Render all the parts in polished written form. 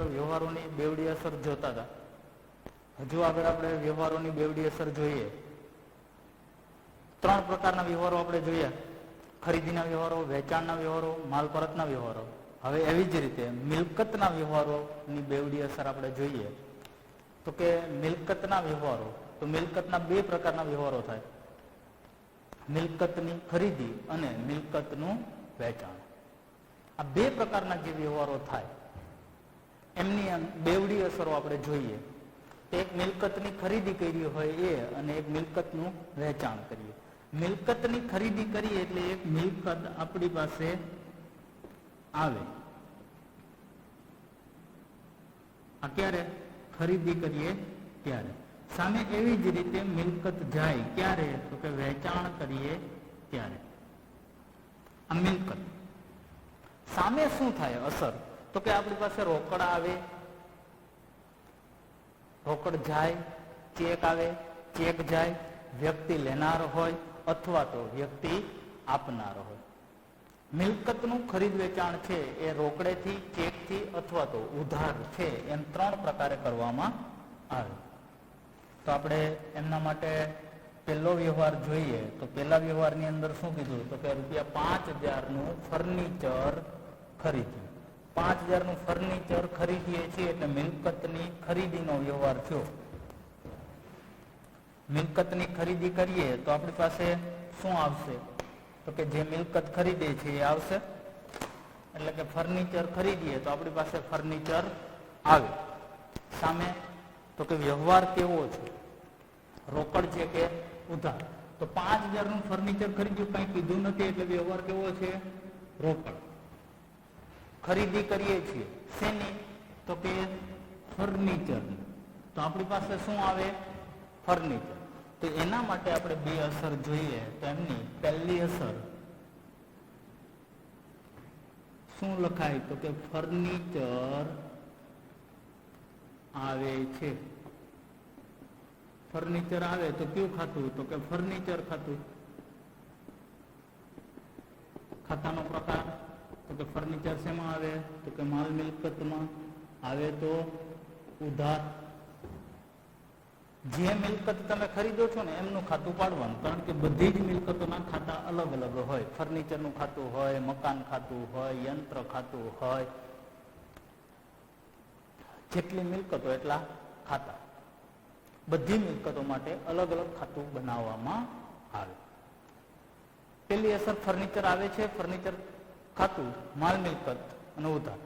વ્યવહારોની બેવડી અસર જોતા હતા. હજુ આગળ આપણે વ્યવહારોની બેવડી અસર જોઈએ. 3 પ્રકારના વ્યવહારો આપણે જોયા: ખરીદીના વ્યવહારો, વેચાણના વ્યવહારો, માલ પરતના વ્યવહારો. હવે એવી જ રીતે મિલકતના વ્યવહારોની બેવડી અસર આપણે જોઈએ. તો કે મિલકતના વ્યવહારો, તો મિલકતના 2 પ્રકારના વ્યવહારો થાય: મિલકતની ખરીદી અને મિલકતનું વેચાણ. આ 2 પ્રકારના જે વ્યવહારો થાય એમની બેવડી અસરો આપણે જોઈએ. એક મિલકતની ખરીદી કરી હોય એ, અને એક મિલકતનું વેચાણ કરીએ. મિલકતની ખરીદી કરીએ એટલે એક મિલકત આપણી પાસે આવે. આ ક્યારે? ખરીદી કરીએ ત્યારે. સામે એવી જ રીતે મિલકત જાય ક્યારે? તો કે વેચાણ કરીએ ત્યારે. આ મિલકત સામે શું થાય અસર? તો કે આપણી પાસે રોકડ આવે, રોકડ જાય, ચેક આવે, ચેક જાય, વ્યક્તિ લેનાર હોય અથવા તો વ્યક્તિ આપનાર હોય. મિલકતનું ખરીદ વેચાણ છે એ રોકડેથી, ચેકથી અથવા તો ઉધાર છે, એમ 3 પ્રકારે કરવામાં આવે. તો આપણે એમના માટે પહેલો વ્યવહાર જોઈએ. તો પહેલા વ્યવહારની અંદર શું કીધું? તો કે ₹5000નું ફર્નિચર ખરીદ્યું. 5000નું ફર્નિચર ખરીદીએ છીએ એટલે મિલકતની ખરીદીનો વ્યવહાર થયો. મિલકતની ખરીદી કરીએ તો આપણી પાસે શું આવશે? તો કે જે મિલકત ખરીદે છે એ આવશે. એટલે કે ફર્નિચર ખરીદીએ તો આપણી પાસે ફર્નિચર આવે. સામે તો કે વ્યવહાર કેવો છે? રોકડ છે કે ઉધાર? તો 5000નું ફર્નિચર ખરીદ્યું, કંઈ કીધું નથી, એટલે વ્યવહાર કેવો છે? રોકડ. ખરીદી કરીએ છીએ શેની? તો કે ફર્નિચરની. તો આપણી પાસે શું આવે? ફર્નિચર. તો એના માટે આપણે 2 અસર જોઈએ. તો એમની પહેલી અસર શું લખાય? તો કે ફર્નિચર આવે છે. ફર્નિચર આવે તો કયું ખાતું? તો કે ફર્નિચર ખાતું. ખાતાનો પ્રકાર તો કે ફર્નિચર શેમાં આવે? તો કે માલ મિલકતમાં આવે. તો ઉધાર. જે મિલકત તમે ખરીદો છો ને એમનું ખાતું પાડવાનું, કારણ કે બધી જ મિલકતોના ખાતા અલગ અલગ હોય. ફર્નિચરનું ખાતું હોય, મકાન ખાતું હોય, યંત્ર ખાતું હોય. જેટલી મિલકતો એટલા ખાતા. બધી મિલકતો માટે અલગ અલગ ખાતું બનાવવામાં આવે. પહેલી અસર ફર્નિચર આવે છે, ફર્નિચર ખાતું, માલ મિલકત અને ઉધાર.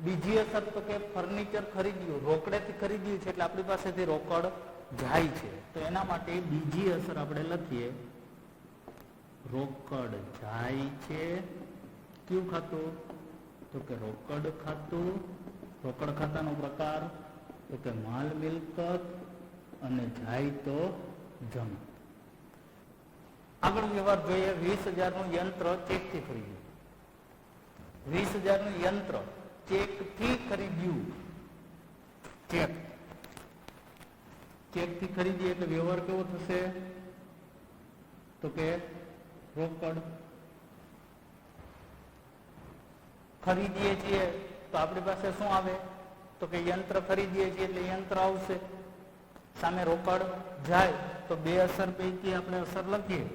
બીજી અસર તો કે ફર્નિચર ખરીદ્યું, રોકડેથી ખરીદ્યું છે એટલે આપણી પાસેથી રોકડ જાય છે. તો એના માટે બીજી અસર આપણે લખીએ, રોકડ જાય છે. કયું ખાતું? તો કે રોકડ ખાતું. રોકડ ખાતાનો પ્રકાર તો કે માલ મિલકત અને જાય તો જમા. આગળ વ્યવહાર જોઈએ. 20000નું યંત્ર ચેકથી ખરીદ્યું. 20000નું યંત્ર ચેકથી ખરીદ્યું. ચેકથી ખરીદીએ એટલે વ્યવહાર કેવો થશે? તો કે રોકડ. ખરીદીએ છીએ તો આપણી પાસે શું આવે? તો કે યંત્ર ખરીદીએ છીએ એટલે યંત્ર આવશે. સામે રોકડ જાય તો 2 અસર પૈકી આપણે અસર લખીએ.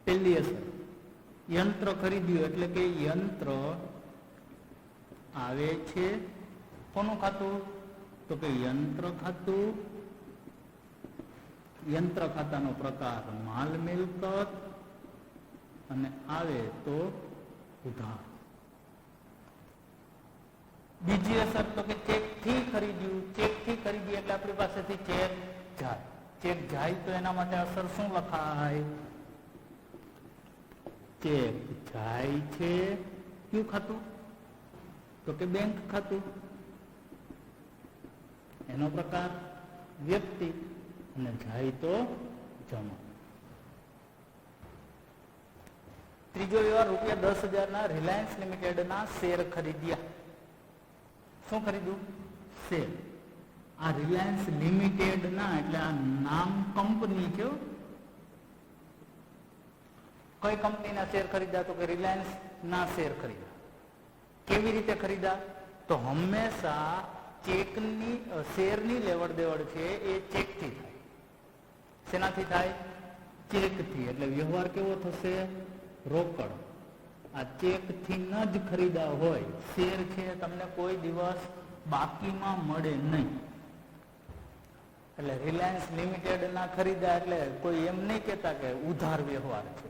પહેલી અસર યંત્ર ખરીદ્યું એટલે કે યંત્ર આવે છે. કોનું ખાતું? તો કે યંત્ર ખાતું. યંત્ર ખાતાનો પ્રકાર માલ મિલકત અને આવે તો ઉધાર. બીજી અસર તો કે ચેકથી ખરીદ્યું. ચેકથી ખરીદી એટલે આપણી પાસેથી ચેક જાય. ચેક જાય તો એના માટે અસર શું લખાય? ચેક જાય છે. કયું ખાતું? તો કે બેંક ખાતું. એનો પ્રકાર વ્યક્તિ અને જાય તો જમા. ત્રીજો વ્યવહાર ₹10,000ના રિલાયન્સ લિમિટેડના શેર ખરીદ્યા. શું ખરીદ્યું? શેર. આ રિલાયન્સ લિમિટેડના એટલે આ નામ કંપની છે. કઈ કંપનીના શેર ખરીદ્યા? તો કે રિલાયન્સ ના શેર ખરીદ્યા. કેવી રીતે ખરીદ્યા? તો તો હંમેશા ચેકની શેરની લેવડ દેવડ છે એ ચેકથી થાય. શેનાથી થાય? ચેકથી. એટલે વ્યવહાર કેવો થશે? રોકડ. આ ચેકથી ન જ ખરીદા હોય શેર છે તમને કોઈ દિવસ બાકીમાં મળે નહીં. એટલે રિલાયન્સ લિમિટેડ ના ખરીદા એટલે કોઈ એમ નહીં કહેતા કે ઉધાર વ્યવહાર છે.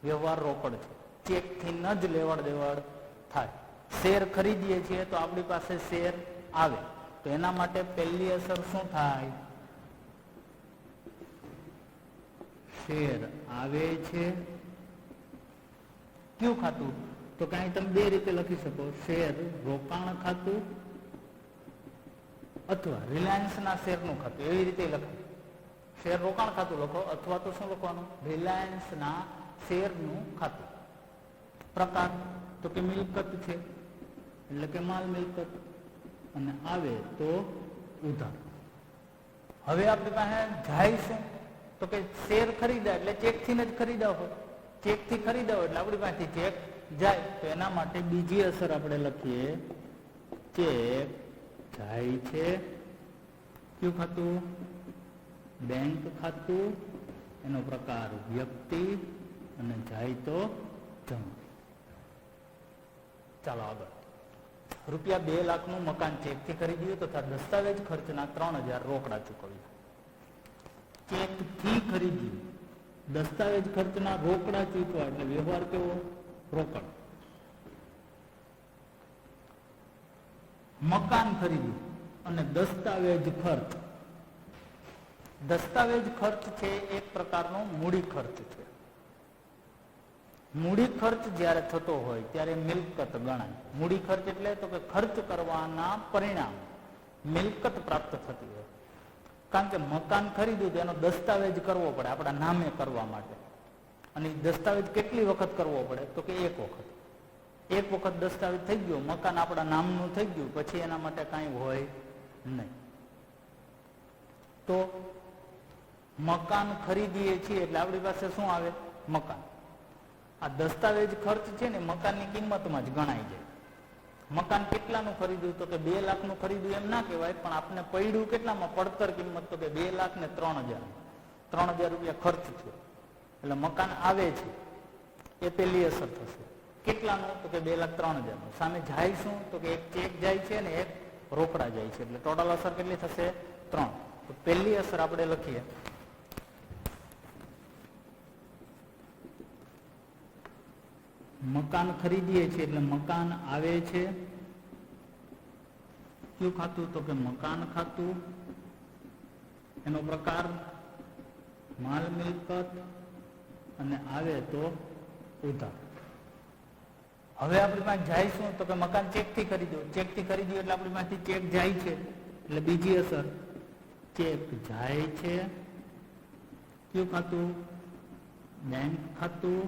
વ્યવહાર રોકડ છે. ચેકથી ન જ લેવડ દેવડ થાય. શેર ખરીદીએ છીએ તો આપણી પાસે શેર આવે, તો એના માટે પહેલી અસર શું થાય? શેર આવે છે. કયું ખાતું? તો કઈ તમે બે રીતે લખી શકો, શેર રોકાણ ખાતું અથવા રિલાયન્સ ના શેરનું ખાતું. એવી રીતે લખો. શેર રોકાણ ખાતું લખો અથવા તો શું લખવાનું? રિલાયન્સ ના શેરનું ખાતું. પ્રકાર તો કે મિલકત છે એટલે કે માલ મિલકત, અને આવે તો ઉધાર. હવે આપણી પાસે જાય છે તો કે શેર ખરીદા એટલે ચેકથી જ ખરીદા હોય. ચેકથી ખરીદા હોય એટલે આપણી પાસેથી ચેક જાય. તો એના માટે બીજી અસર આપણે લખીએ, ચેક જાય છે. કયું ખાતું? બેંક ખાતું. એનો પ્રકાર વ્યક્તિ, અને જાય તો જમા. ચાલો આગળ. રૂપિયા 2 લાખનું મકાન ચેકથી ખરીદ્યું તથા દસ્તાવેજ ખર્ચના 3000 રોકડા ચૂકવ્યા. ચેકથી ખરીદ્યું, દસ્તાવેજ ખર્ચના રોકડા ચૂકવા એટલે વ્યવહાર કેવો? રોકડ. મકાન ખરીદ્યું અને દસ્તાવેજ ખર્ચ. દસ્તાવેજ ખર્ચ છે એક પ્રકારનો મૂડી ખર્ચ છે. મૂડી ખર્ચ જ્યારે થતો હોય ત્યારે મિલકત ગણાય. મૂડી ખર્ચ એટલે તો કે ખર્ચ કરવાના પરિણામ મિલકત પ્રાપ્ત થતી હોય. કારણ કે મકાન ખરીદ્યું તો એનો દસ્તાવેજ કરવો પડે આપણા નામે કરવા માટે. અને દસ્તાવેજ કેટલી વખત કરવો પડે? તો કે એક વખત. એક વખત દસ્તાવેજ થઈ ગયો, મકાન આપણા નામનું થઈ ગયું, પછી એના માટે કાંઈ હોય નહીં. તો મકાન ખરીદીએ છીએ એટલે આપણી પાસે શું આવે? મકાન. આ દસ્તાવેજ ખર્ચ છે ને મકાનની કિંમતમાં જ ગણાઈ જાય. મકાન કેટલાનું ખરીદ્યું? તો કે 2 લાખનું ખરીદ્યું એમ ના કહેવાય, પણ આપણે પડ્યું કેટલામાં? પડતર કિંમત તો કે 2 લાખ ને 3000. 3000 રૂપિયા ખર્ચ છે એટલે મકાન આવે છે. એ પહેલી અસર થશે. કેટલાનું? તો કે 2,03,000. સામે જાય શું? તો કે એક ચેક જાય છે ને એક રોકડા જાય છે. એટલે ટોટલ અસર કેટલી થશે? 3. તો પહેલી અસર આપણે લખીએ, મકાન ખરીદીએ છીએ એટલે મકાન આવે છે. કયું ખાતું? તો કે મકાન ખાતું. એનો પ્રકાર માલ મિલકત, અને આવે તો ઉધાર. હવે આપણી પાસે જાય શું? તો કે મકાન ચેકથી ખરીદ્યું. ચેકથી ખરીદ્યું એટલે આપણી પાસેથી ચેક જાય છે એટલે બીજી અસર, ચેક જાય છે. કયું ખાતું? બેંક ખાતું.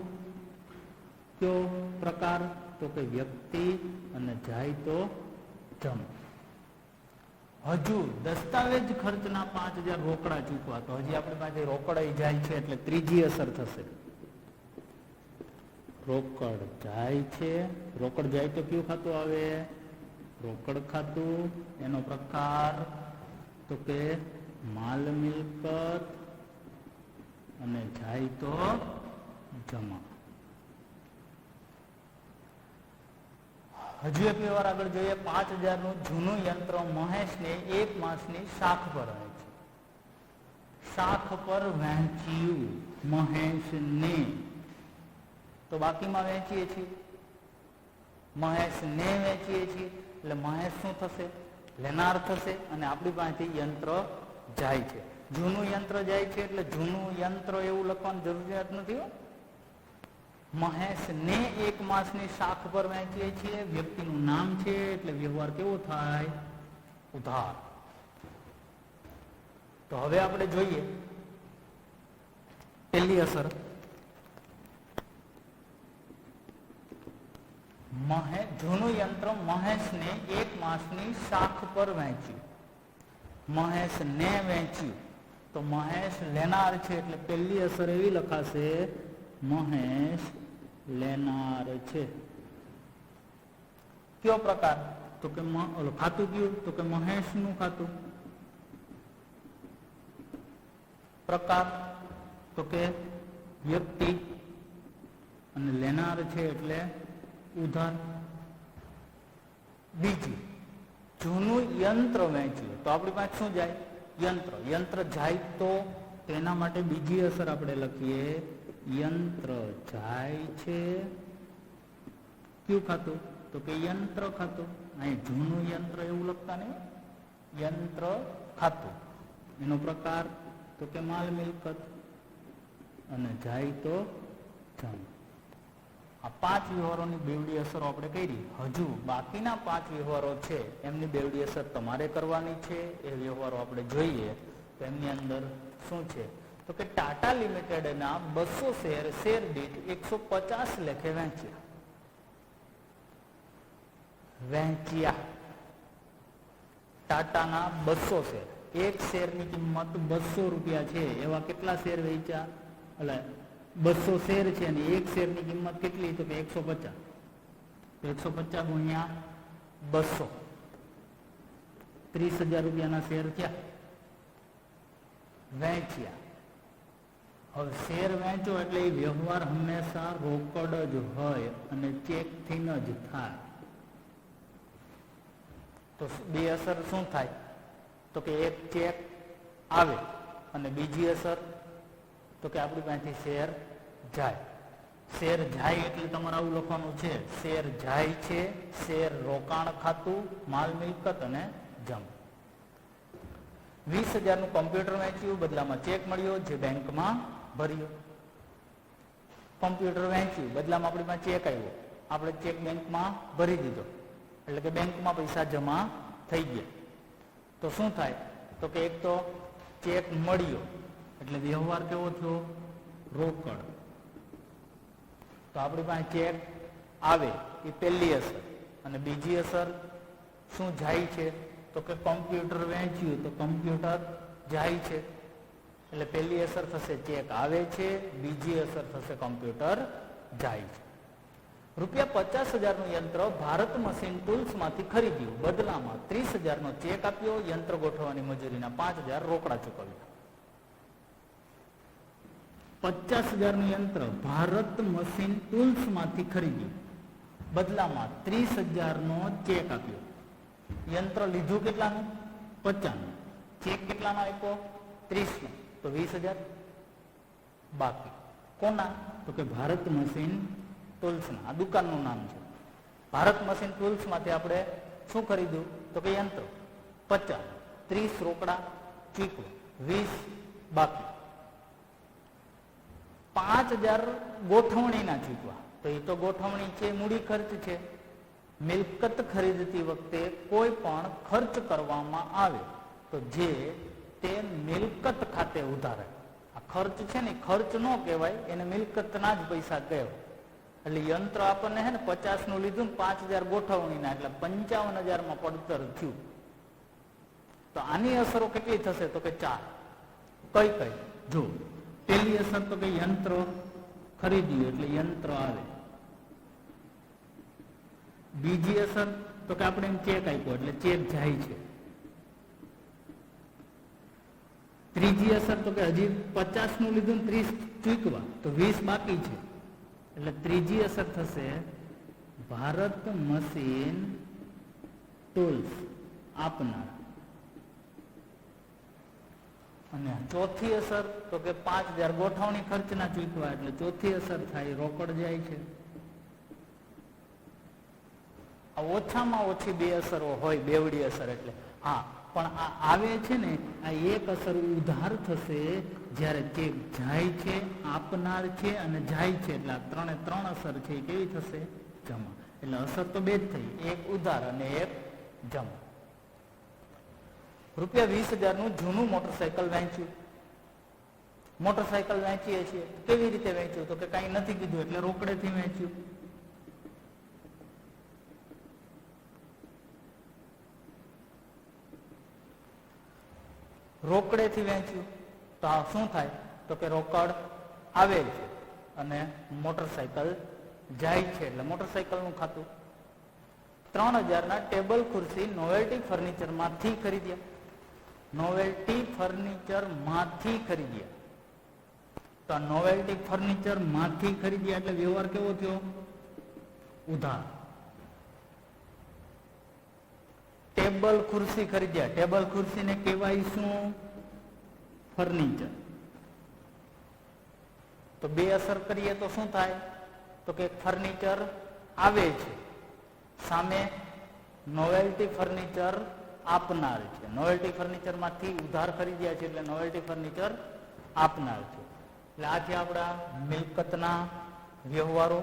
કયો પ્રકાર? તો કે વ્યક્તિ, અને જાય તો જમા. હજુ દસ્તાવેજ ખર્ચના 5000 રોકડા ચૂકવા. તો હજી આપણી પાસે રોકડા જાય છે એટલે ત્રીજી અસર થશે, રોકડ જાય છે. રોકડ જાય તો કયું ખાતું આવે? રોકડ ખાતું. એનો પ્રકાર તો કે માલ મિલકત, અને જાય તો જમા. હજુ એક વ્યવહાર આગળ જોઈએ. 5000 નું જૂનું યંત્ર મહેશને 1 માસની શાખ પર વહેંચ્યું. શાખ પર વહેંચ્યું મહેશને, તો બાકીમાં વેચીએ છીએ. મહેશને વેચીએ છીએ એટલે મહેશ શું થશે? લેનાર થશે. અને આપણી પાસેથી યંત્ર જાય છે. જૂનું યંત્ર જાય છે એટલે જૂનું યંત્ર એવું લખવાની જરૂરિયાત નથી હો. મહેશને 1 માસની શાખ પર વહેંચીએ છીએ. વ્યક્તિનું નામ છે એટલે વ્યવહાર કેવો થાય? ઉધાર. તો હવે આપણે જોઈએ પહેલી અસર, જૂનું યંત્ર મહેશને 1 માસની શાખ પર વહેંચ્યું. મહેશને વેચ્યું તો મહેશ લેનાર છે એટલે પહેલી અસર એવી લખાશે, મહેશ લેનાર છે. કયો પ્રકાર? તો કે ખાતું કયું? તો કે મહેશનું ખાતું. પ્રકાર તો કે વ્યક્તિ, અને લેનાર છે એટલે ઉધાર. બીજી, જૂનું યંત્ર વેચ્યું તો આપણી પાસે શું જાય? યંત્ર. યંત્ર જાય તો તેના માટે બીજી અસર આપણે લખીએ, યંત્ર જાય છે કયું ખાતું? તો કે યંત્ર ખાતું. અહીં જૂનું યંત્ર એવું લખતા નહીં, યંત્ર ખાતું. એનો પ્રકાર તો કે માલ મિલકત, અને જાય તો જમ. આ 5 વ્યવહારોની બેવડી અસરો આપણે કરી. હજુ બાકીના 5 વ્યવહારો છે એમની બેવડી અસર તમારે કરવાની છે. એ વ્યવહારો આપણે જોઈએ તો એમની અંદર શું છે? તો કે ટાટા લિમિટેડના 200 શેર શેર દીઠ 150 લેખે વેચ્યા. ટાટાના 200 શેર, એક શેરની કિંમત 200 રૂપિયા છે એવા કેટલા શેર વેચ્યા? એટલે 200 શેર છે અને એક શેરની કિંમત કેટલી? તો કે 150. 150 ગુણ્યા 200, 30,000 રૂપિયાના શેર થયા, વેચ્યા. હવે શેર વેચો એટલે એ વ્યવહાર હંમેશા રોકડ જ હોય અને ચેકથી જ થાય. તો બે અસર શું થાય? તો કે એક ચેક આવે, અને બીજી અસર તો કે આપણી પાસેથી શેર જાય. શેર જાય એટલે તમારે આવું લખવાનું છે, શેર જાય છે, શેર રોકાણ ખાતું, માલ મિલકત અને જમ. 20,000 નું કોમ્પ્યુટર વેચ્યું, બદલામાં ચેક મળ્યો જે બેંકમાં ભર્યો. કોમ્પ્યુટર વેચ્યું, બદલામાં આપણી પાસે ચેક આવ્યો, આપણે ચેક બેંકમાં ભરી દીધો, એટલે કે બેંકમાં પૈસા જમા થઈ ગયા. તો શું થાય? તો કે એક તો ચેક મળ્યો એટલે વ્યવહાર કેવો થયો? રોકડ. તો આપણી પાસે ચેક આવે એ પહેલી અસર. અને બીજી અસર શું જાય છે? તો કે કોમ્પ્યુટર વેચ્યું તો કોમ્પ્યુટર જાય છે. એટલે પહેલી અસર થશે ચેક આવે છે, બીજી અસર થશે કોમ્પ્યુટર જાય છે. ₹50,000 નું યંત્ર ભારત મશીન ટૂલ્સ માંથી ખરીદ્યું, બદલામાં 30,000 નો ચેક આપ્યો, યંત્ર ગોઠવવાની મજૂરીના 5,000 રોકડા ચૂકવ્યા. 50,000 નું યંત્ર ભારત મશીન ટૂલ્સ માંથી ખરીદ્યું, બદલામાં 30,000 નો ચેક આપ્યો. યંત્ર લીધું કેટલાનું? 50. ચેક કેટલાનો આપ્યો? 30 નો. તો 20,000 બાકી. કોના? તો કે ભારત મશીન ટૂલ્સના. આ દુકાનનું નામ છે. ભારત મશીન ટૂલ્સ માંથી આપણે શું ખરીદ્યું? તો કે યંત્ર. 50, 30 રોકડા ચૂકવો, 20 બાકી. 5,000 ગોઠવણીના ચૂકવા. તો એ તો ગોઠવણી છે, મૂડી ખર્ચ છે. મિલકત ખરીદતી વખતે કોઈ પણ ખર્ચ કરવામાં આવે તો જે તે મિલકત ખાતે ઉધારે. આ ખર્ચ છે ને, ખર્ચ ન કહેવાય, એને મિલકતના જ પૈસા કહેવાય. એટલે યંત્ર આપણને હે ને 50 નું લીધું ને 5,000 ગોઠવણીના, એટલે 55,000 માં પડતર થયું. તો આની અસરો કેટલી થશે? તો કે 4. કઈ કઈ? જો પહેલી અસર તો કે યંત્ર ખરીદ્યું એટલે યંત્ર આવે. બીજી અસર તો કે આપણે એમ ચેક આપ્યો એટલે ચેક જાય છે. ત્રીજી અસર તો કે હજી 50 નું લીધું ને 30 ચૂકવા, તો 20 બાકી છે. એટલે ત્રીજી અસર થશે ભારત મશીન ટૂલ્સ આપનાર. અને ચોથી અસર તો કે 5,000 ગોઠવણી ખર્ચના ચૂકવા, એટલે ચોથી અસર થાય રોકડ જાય છે. આ ઓછામાં ઓછી બે અસરો હોય, બેવડી અસર. એટલે હા, પણ આ આવે છે ને, આ એક અસર ઉધાર થશે જ્યારે ચેક જાય છે, આપનાર છે અને જાય છે. એટલે આ ત્રણ અસર છે એ કેવી થશે? જમા. એટલે અસર તો બે જ થઈ, એક ઉધાર અને એક જમા. ₹20,000 નું જૂનું મોટરસાયકલ વેચ્યું. મોટરસાયકલ વેચીએ છીએ, કેવી રીતે વેચ્યું? તો કે કઈ નથી કીધું એટલે રોકડેથી વેચ્યું. રોકડેથી વેચ્યું તો આ શું થાય? તો કે રોકડ આવે છે અને મોટરસાયકલ જાય છે, એટલે મોટરસાયકલ નું ખાતું. 3000 ટેબલ ખુરશી નોવેલ્ટી ફર્નિચર માંથી ખરીદ્યા. નોવેલ્ટી ફર્નિચર માંથી ખરીદ્યા. તો નોવેલ્ટી ફર્નિચર માંથી ખરીદ્યા એટલે વ્યવહાર કેવો થયો? ઉધાર. ટેબલ ખુરશી ખરીદ્યા. ટેબલ ખુરશી ને કહેવાય શું? ફર્નિચર. તો બે અસર કરીએ તો શું થાય? તો કે ફર્નિચર આવે છે, સામે નોવેલ્ટી ફર્નિચર આપનાર છે. નોવેલ્ટી ફર્નિચર માંથી ઉધાર ખરીદ્યા છે એટલે નોવેલ્ટી ફર્નિચર આપનાર છે. એટલે આ છે આપણા મિલકતના વ્યવહારો.